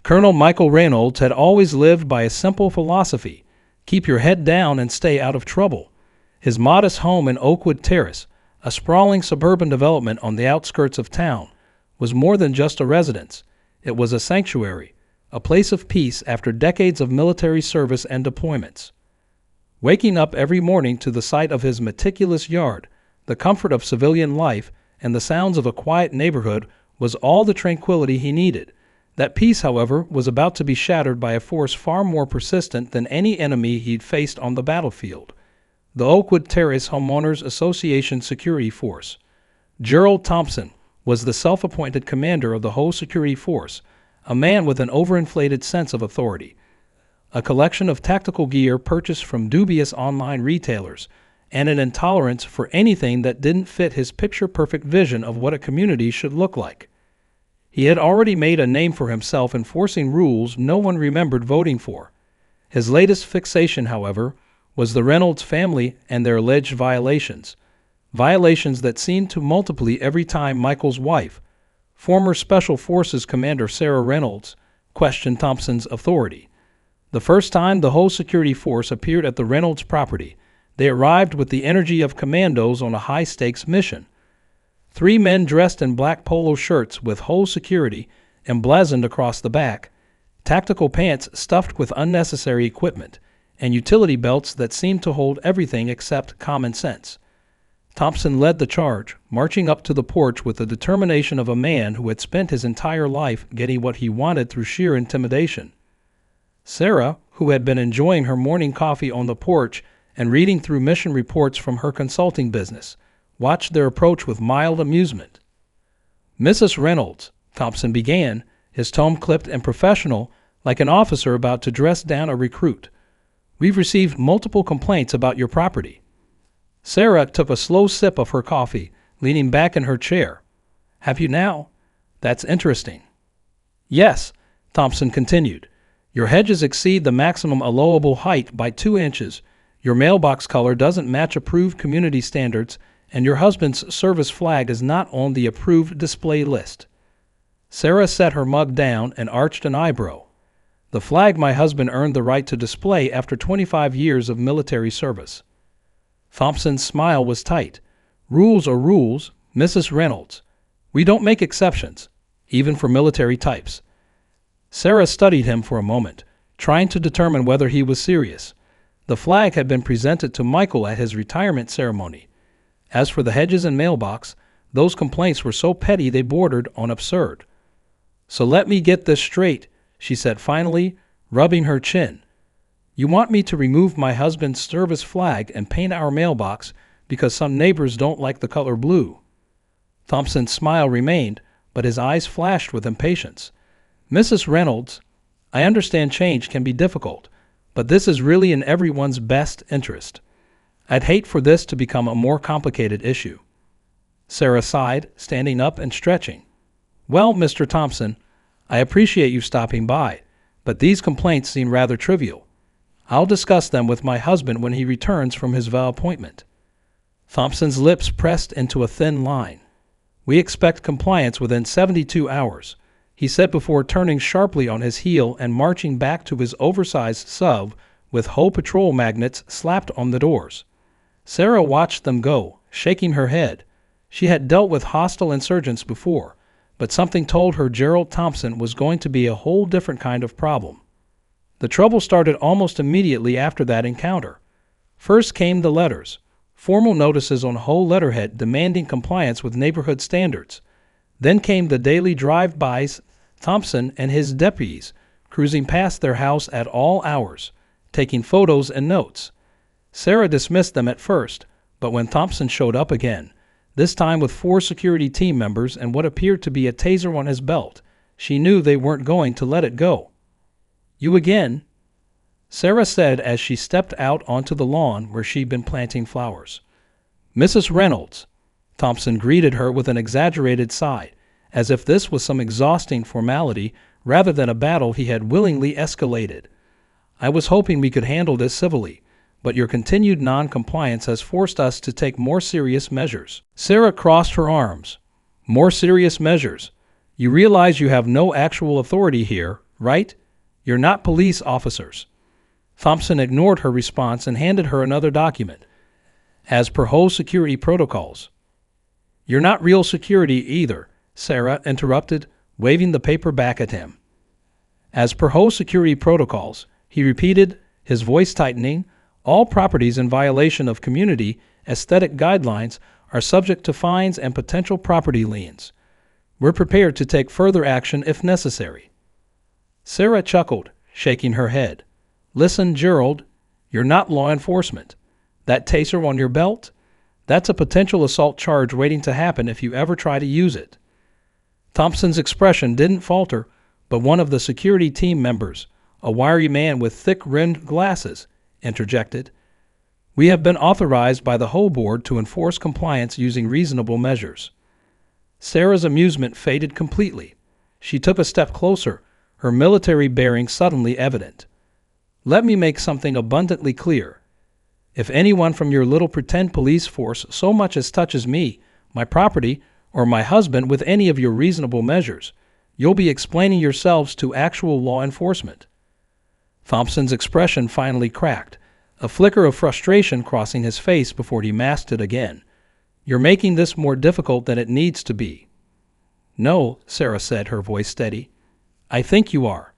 Colonel Michael Reynolds had always lived by a simple philosophy: keep your head down and stay out of trouble. His modest home in Oakwood Terrace, a sprawling suburban development on the outskirts of town, was more than just a residence. It was a sanctuary, a place of peace after decades of military service and deployments. Waking up every morning to the sight of his meticulous yard, the comfort of civilian life, and the sounds of a quiet neighborhood was all the tranquility he needed. That peace, however, was about to be shattered by a force far more persistent than any enemy he'd faced on the battlefield: the Oakwood Terrace Homeowners Association Security Force. Gerald Thompson was the self-appointed commander of the whole security force, a man with an overinflated sense of authority, a collection of tactical gear purchased from dubious online retailers, and an intolerance for anything that didn't fit his picture-perfect vision of what a community should look like. He had already made a name for himself enforcing rules no one remembered voting for. His latest fixation, however, was the Reynolds family and their alleged violations that seemed to multiply every time Michael's wife, former Special Forces Commander Sarah Reynolds, questioned Thompson's authority. The first time the whole security force appeared at the Reynolds property, they arrived with the energy of commandos on a high-stakes mission. 3 men dressed in black polo shirts with whole security emblazoned across the back, tactical pants stuffed with unnecessary equipment, and utility belts that seemed to hold everything except common sense. Thompson led the charge, marching up to the porch with the determination of a man who had spent his entire life getting what he wanted through sheer intimidation. Sarah, who had been enjoying her morning coffee on the porch and reading through mission reports from her consulting business, watched their approach with mild amusement. "Mrs. Reynolds," Thompson began, his tone clipped and professional, like an officer about to dress down a recruit, "we've received multiple complaints about your property." Sarah took a slow sip of her coffee, leaning back in her chair. "Have you now? That's interesting." "Yes," Thompson continued. "Your hedges exceed the maximum allowable height by 2 inches. Your mailbox color doesn't match approved community standards, and your husband's service flag is not on the approved display list." Sarah set her mug down and arched an eyebrow. "The flag my husband earned the right to display after 25 years of military service." Thompson's smile was tight. "Rules are rules, Mrs. Reynolds. We don't make exceptions, even for military types." Sarah studied him for a moment, trying to determine whether he was serious. The flag had been presented to Michael at his retirement ceremony. As for the hedges and mailbox, those complaints were so petty they bordered on absurd. "So let me get this straight," she said finally, rubbing her chin. "You want me to remove my husband's service flag and paint our mailbox because some neighbors don't like the color blue?" Thompson's smile remained, but his eyes flashed with impatience. "Mrs. Reynolds, I understand change can be difficult, but this is really in everyone's best interest. I'd hate for this to become a more complicated issue." Sarah sighed, standing up and stretching. "Well, Mr. Thompson, I appreciate you stopping by, but these complaints seem rather trivial. I'll discuss them with my husband when he returns from his vow appointment." Thompson's lips pressed into a thin line. "We expect compliance within 72 hours, he said before turning sharply on his heel and marching back to his oversized sub with whole patrol magnets slapped on the doors. Sarah watched them go, shaking her head. She had dealt with hostile insurgents before, but something told her Gerald Thompson was going to be a whole different kind of problem. The trouble started almost immediately after that encounter. First came the letters, formal notices on whole letterhead demanding compliance with neighborhood standards. Then came the daily drive-bys, Thompson and his deputies cruising past their house at all hours, taking photos and notes. Sarah dismissed them at first, but when Thompson showed up again, this time with 4 security team members and what appeared to be a taser on his belt, she knew they weren't going to let it go. "You again?" Sarah said as she stepped out onto the lawn where she'd been planting flowers. "Mrs. Reynolds," Thompson greeted her with an exaggerated sigh, as if this was some exhausting formality rather than a battle he had willingly escalated. "I was hoping we could handle this civilly, but your continued non-compliance has forced us to take more serious measures." Sarah crossed her arms. "More serious measures? You realize you have no actual authority here, right? You're not police officers." Thompson ignored her response and handed her another document. "As per HOA security protocols." "You're not real security either," Sarah interrupted, waving the paper back at him. "As per HOA security protocols," he repeated, his voice tightening, "all properties in violation of community aesthetic guidelines are subject to fines and potential property liens. We're prepared to take further action if necessary." Sarah chuckled, shaking her head. "Listen, Gerald, you're not law enforcement. That taser on your belt? That's a potential assault charge waiting to happen if you ever try to use it." Thompson's expression didn't falter, but one of the security team members, a wiry man with thick-rimmed glasses, interjected, "We have been authorized by the HOA board to enforce compliance using reasonable measures." Sarah's amusement faded completely. She took a step closer, her military bearing suddenly evident. "Let me make something abundantly clear. If anyone from your little pretend police force so much as touches me, my property, or my husband with any of your reasonable measures, you'll be explaining yourselves to actual law enforcement." Thompson's expression finally cracked, a flicker of frustration crossing his face before he masked it again. "You're making this more difficult than it needs to be." "No," Sarah said, her voice steady. "I think you are."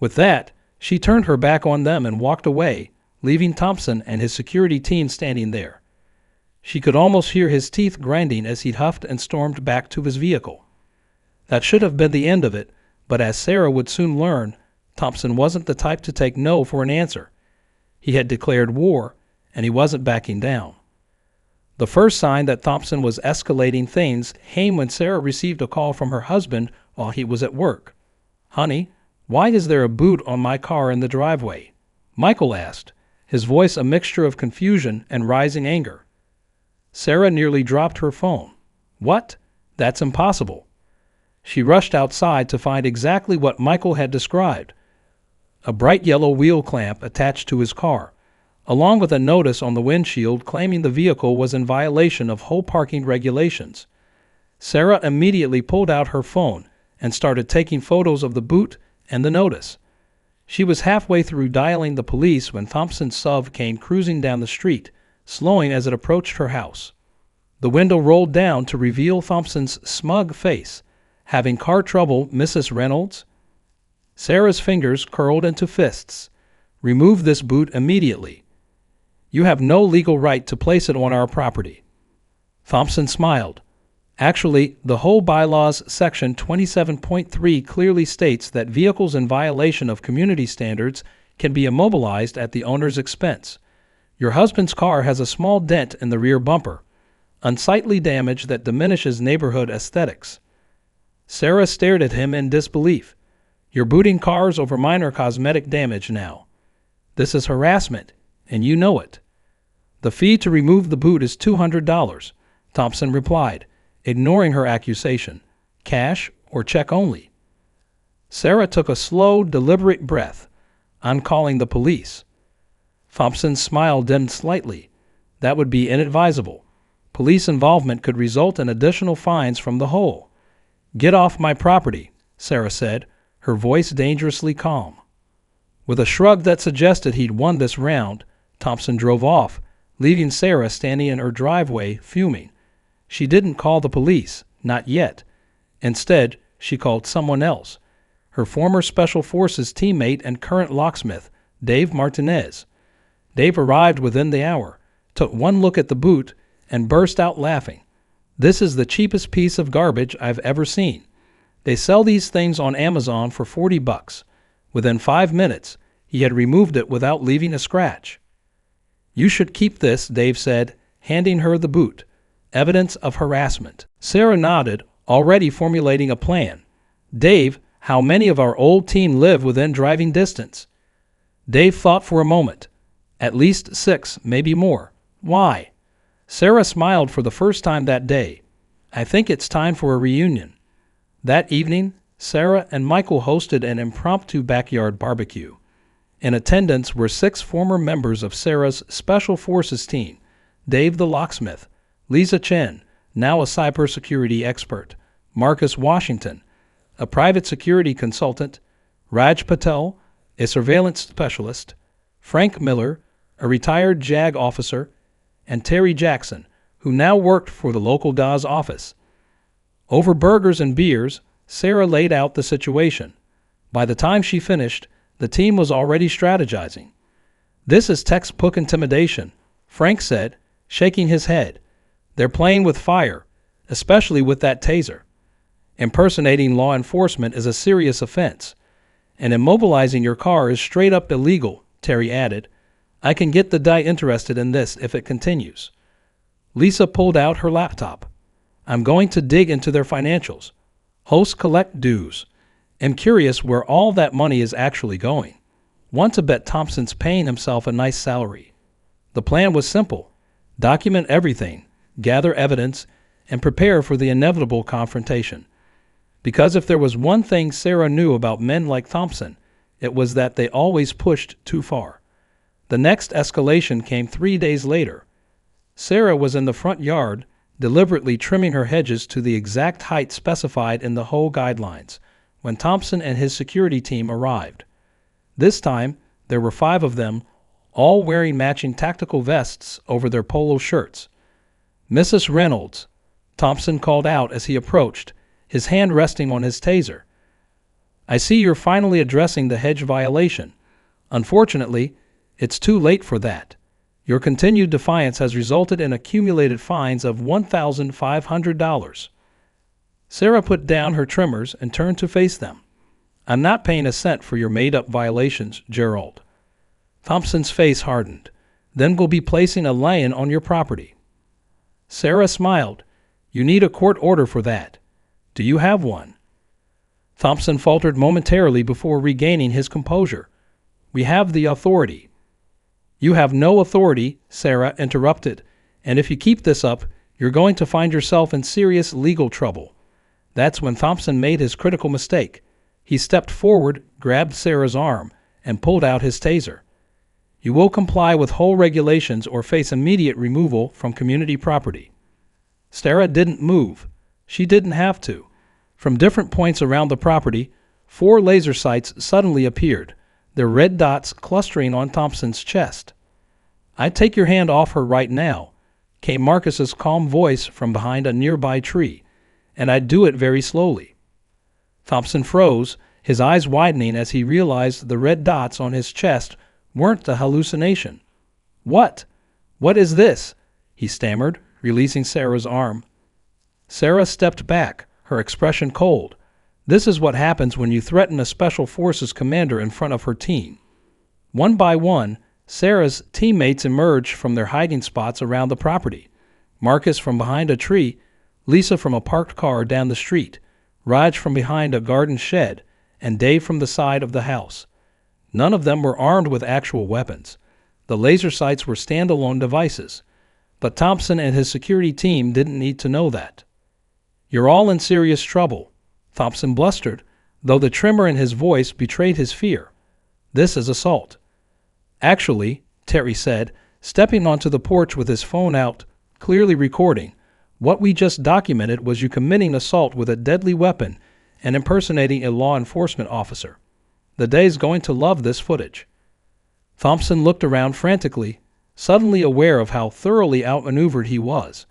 With that, she turned her back on them and walked away, leaving Thompson and his security team standing there. She could almost hear his teeth grinding as he huffed and stormed back to his vehicle. That should have been the end of it, but as Sarah would soon learn, Thompson wasn't the type to take no for an answer. He had declared war, and he wasn't backing down. The first sign that Thompson was escalating things came when Sarah received a call from her husband while he was at work. "Honey, why is there a boot on my car in the driveway?" Michael asked, his voice a mixture of confusion and rising anger. Sarah nearly dropped her phone. "What? That's impossible." She rushed outside to find exactly what Michael had described: a bright yellow wheel clamp attached to his car, along with a notice on the windshield claiming the vehicle was in violation of HOA parking regulations. Sarah immediately pulled out her phone and started taking photos of the boot and the notice. She was halfway through dialing the police when Thompson's SUV came cruising down the street, slowing as it approached her house. The window rolled down to reveal Thompson's smug face. "Having car trouble, Mrs. Reynolds?" Sarah's fingers curled into fists. "Remove this boot immediately. You have no legal right to place it on our property." Thompson smiled. "Actually, the HOA bylaws section 27.3 clearly states that vehicles in violation of community standards can be immobilized at the owner's expense. Your husband's car has a small dent in the rear bumper, unsightly damage that diminishes neighborhood aesthetics." Sarah stared at him in disbelief. "You're booting cars over minor cosmetic damage now. This is harassment, and you know it." "The fee to remove the boot is $200, Thompson replied, ignoring her accusation. "Cash or check only?" Sarah took a slow, deliberate breath. "I'm calling the police." Thompson's smile dimmed slightly. "That would be inadvisable. Police involvement could result in additional fines from the HOA." "Get off my property," Sarah said, her voice dangerously calm. With a shrug that suggested he'd won this round, Thompson drove off, leaving Sarah standing in her driveway, fuming. She didn't call the police, not yet. Instead, she called someone else, her former Special Forces teammate and current locksmith, Dave Martinez. Dave arrived within the hour, took one look at the boot, and burst out laughing. "This is the cheapest piece of garbage I've ever seen. They sell these things on Amazon for $40. Within 5 minutes, he had removed it without leaving a scratch." "You should keep this," Dave said, handing her the boot. "Evidence of harassment." Sarah nodded, already formulating a plan. "Dave, how many of our old team live within driving distance?" Dave thought for a moment. "At least 6, maybe more." "Why?" Sarah smiled for the first time that day. "I think it's time for a reunion." That evening, Sarah and Michael hosted an impromptu backyard barbecue. In attendance were 6 former members of Sarah's Special Forces team: Dave the locksmith, Lisa Chen, now a cybersecurity expert, Marcus Washington, a private security consultant, Raj Patel, a surveillance specialist, Frank Miller, a retired JAG officer, and Terry Jackson, who now worked for the local DA's office. Over burgers and beers, Sarah laid out the situation. By the time she finished, the team was already strategizing. "This is textbook intimidation," Frank said, shaking his head. "They're playing with fire, especially with that taser. Impersonating law enforcement is a serious offense, and immobilizing your car is straight up illegal," Terry added. "I can get the DA interested in this if it continues." Lisa pulled out her laptop. "I'm going to dig into their financials. Hosts collect dues. Am curious where all that money is actually going. Want to bet Thompson's paying himself a nice salary." The plan was simple. Document everything, gather evidence, and prepare for the inevitable confrontation. Because if there was one thing Sarah knew about men like Thompson, it was that they always pushed too far. The next escalation came 3 days later. Sarah was in the front yard, deliberately trimming her hedges to the exact height specified in the HOA guidelines, when Thompson and his security team arrived. This time, there were 5 of them, all wearing matching tactical vests over their polo shirts. "Mrs. Reynolds," Thompson called out as he approached, his hand resting on his taser. "I see you're finally addressing the hedge violation. Unfortunately, it's too late for that. Your continued defiance has resulted in accumulated fines of $1,500. Sarah put down her trimmers and turned to face them. "I'm not paying a cent for your made-up violations, Gerald." Thompson's face hardened. "Then we'll be placing a lion on your property." Sarah smiled. "You need a court order for that. Do you have one?" Thompson faltered momentarily before regaining his composure. "We have the authority." "You have no authority," Sarah interrupted, "and if you keep this up, you're going to find yourself in serious legal trouble." That's when Thompson made his critical mistake. He stepped forward, grabbed Sarah's arm, and pulled out his taser. "You will comply with whole regulations or face immediate removal from community property." Sarah didn't move. She didn't have to. From different points around the property, 4 laser sights suddenly appeared, their red dots clustering on Thompson's chest. "I'd take your hand off her right now," came Marcus's calm voice from behind a nearby tree, "and I'd do it very slowly." Thompson froze, his eyes widening as he realized the red dots on his chest weren't a hallucination. What is this?" he stammered, releasing Sarah's arm. Sarah stepped back, her expression cold. This is what happens when you threaten a Special Forces commander in front of her team. One by one, Sarah's teammates emerged from their hiding spots around the property. Marcus from behind a tree, Lisa from a parked car down the street, Raj from behind a garden shed, and Dave from the side of the house. None of them were armed with actual weapons. The laser sights were standalone devices. But Thompson and his security team didn't need to know that. "You're all in serious trouble," Thompson blustered, though the tremor in his voice betrayed his fear. "This is assault." "Actually," Terry said, stepping onto the porch with his phone out, clearly recording, "what we just documented was you committing assault with a deadly weapon and impersonating a law enforcement officer. The DA's going to love this footage." Thompson looked around frantically, suddenly aware of how thoroughly outmaneuvered he was.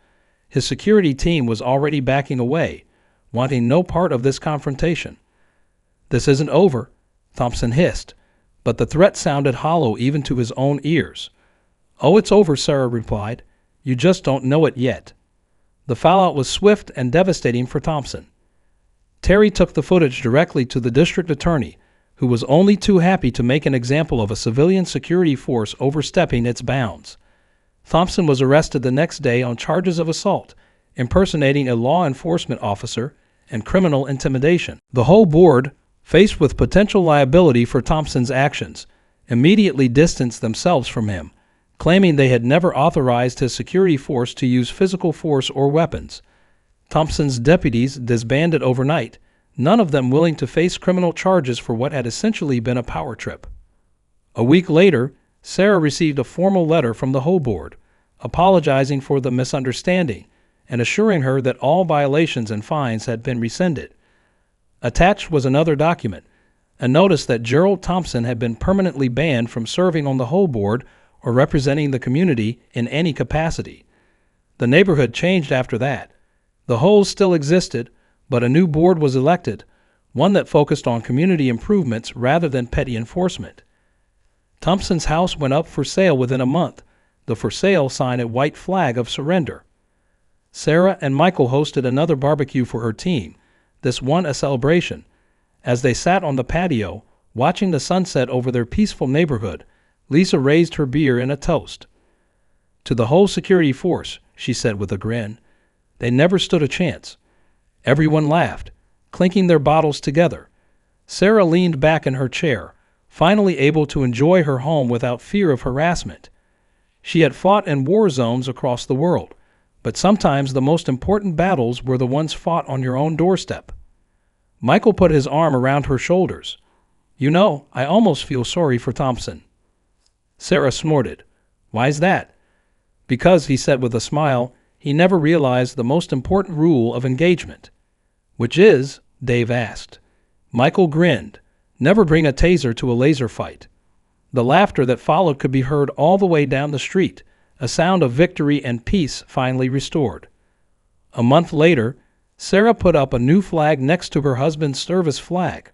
His security team was already backing away, wanting no part of this confrontation. "This isn't over," Thompson hissed, but the threat sounded hollow even to his own ears. "Oh, it's over," Sarah replied. "You just don't know it yet." The fallout was swift and devastating for Thompson. Terry took the footage directly to the district attorney, who was only too happy to make an example of a civilian security force overstepping its bounds. Thompson was arrested the next day on charges of assault, impersonating a law enforcement officer, and criminal intimidation. The whole board, faced with potential liability for Thompson's actions, immediately distanced themselves from him, claiming they had never authorized his security force to use physical force or weapons. Thompson's deputies disbanded overnight, none of them willing to face criminal charges for what had essentially been a power trip. A week later, Sarah received a formal letter from the HOA board, apologizing for the misunderstanding and assuring her that all violations and fines had been rescinded. Attached was another document, and noticed that Gerald Thompson had been permanently banned from serving on the HOA board or representing the community in any capacity. The neighborhood changed after that. The HOAs still existed, but a new board was elected, one that focused on community improvements rather than petty enforcement. Thompson's house went up for sale within a month, the for sale sign a white flag of surrender. Sarah and Michael hosted another barbecue for her team, this one a celebration. As they sat on the patio, watching the sunset over their peaceful neighborhood, Lisa raised her beer in a toast. "To the whole security force," she said with a grin. "They never stood a chance." Everyone laughed, clinking their bottles together. Sarah leaned back in her chair, finally able to enjoy her home without fear of harassment. She had fought in war zones across the world, but sometimes the most important battles were the ones fought on your own doorstep. Michael put his arm around her shoulders. "You know, I almost feel sorry for Thompson." Sarah snorted. "Why's that?" "Because," he said with a smile, "he never realized the most important rule of engagement." "Which is?" Dave asked. Michael grinned. "Never bring a taser to a laser fight." The laughter that followed could be heard all the way down the street, a sound of victory and peace finally restored. A month later, Sarah put up a new flag next to her husband's service flag,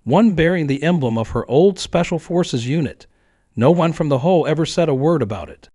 one bearing the emblem of her old Special Forces unit. No one from the HOA ever said a word about it.